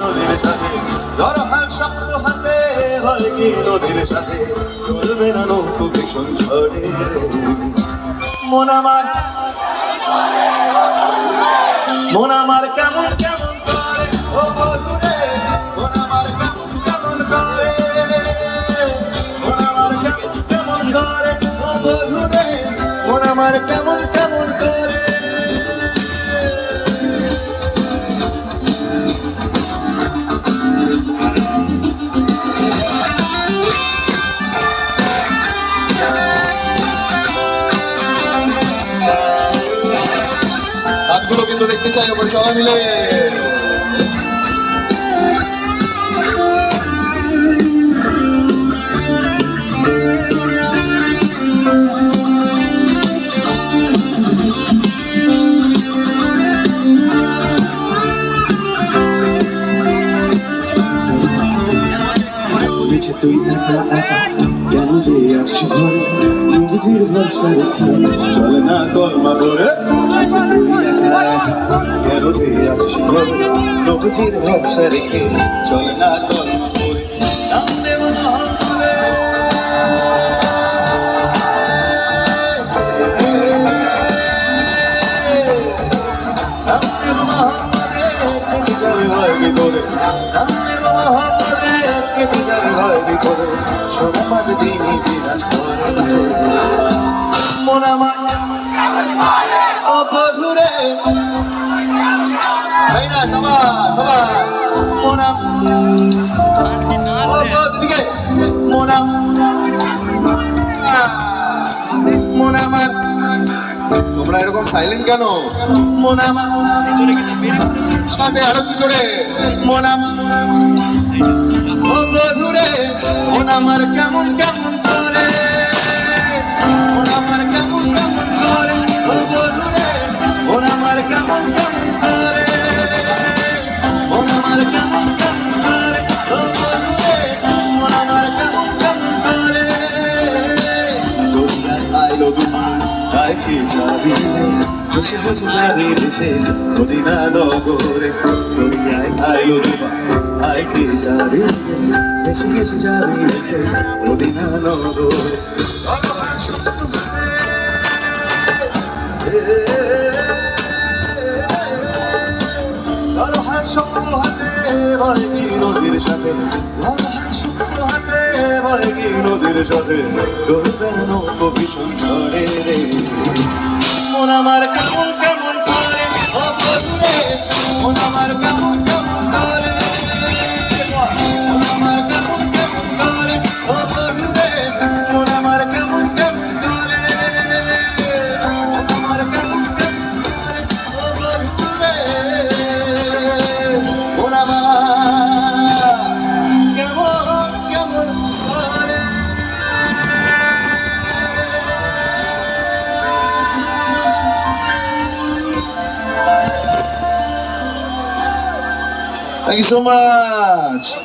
নদীর সাথে ধরো হাল শক্ত হাতে হয় কি নদীর সাথে চলবে না নৌকো ভীষণ ঝড়ে মন আমার কেমন কেমন করে ও বন্ধুরে মন আমার কেমন কেমন করে মন আমার কেমন কেমন করে ও বন্ধুরে মন আমার কেমন কেমন করে হাতগুলো কিন্তু দেখতে চাই ওপরে সবাই মিলে তুই একা একা কেন যে আছিস ঘরে নিজের ভরসা রেখে চলে না কলমা করে তুই একা একা কেন যে আছিস ঘরে নিজের ভরসা রেখে চলে না কলমা করে নামতে মনে হবে নামতে মনে হবে যাবে ভাই ভিতরে নামতে মনে হবে কেটে যাবে ভাই ভিতরে সবার মাঝে দিনই বিরাজ করে মন আমার অবধুরে তাই না সবাই মন অবদিকে মন আমার তোমরা এরকম সাইলেন্ট কেন মন আমার আমাদের আরো কি জোরে মন ও বধুরে মন আমার কেমন কেমন করে মন আমার কেমন কেমন করে ও বধুরে মন আমার কেমন কেমন করে মন আমার কেমন কেমন করে ও বধুরে মন আমার কেমন কেমন করে দরিয়ায় আইলো দুবার তাই কি যাবি বসে বসে যাবি ভেসে মদিনা নগরে দরিয়ায় আইলো দুবার তাই কি যাবি ভেসে ভেসে যাবি ভেসে মদিনা নগরে নদীর সাথে নদীর সাথে নৌকো ভীষণ ঝড়ে রে মন আমার কেমন কেমন করে ও বন্ধুরে মন আমার কেমন কেমন করে মন আমার কেমন কেমন করে ও বন্ধুরে মন আমার কেমন কেমন করে মন আমার কেমন কেমন করে ও বন্ধুরে মন আমার কেমন কেমন করে Thank you so much.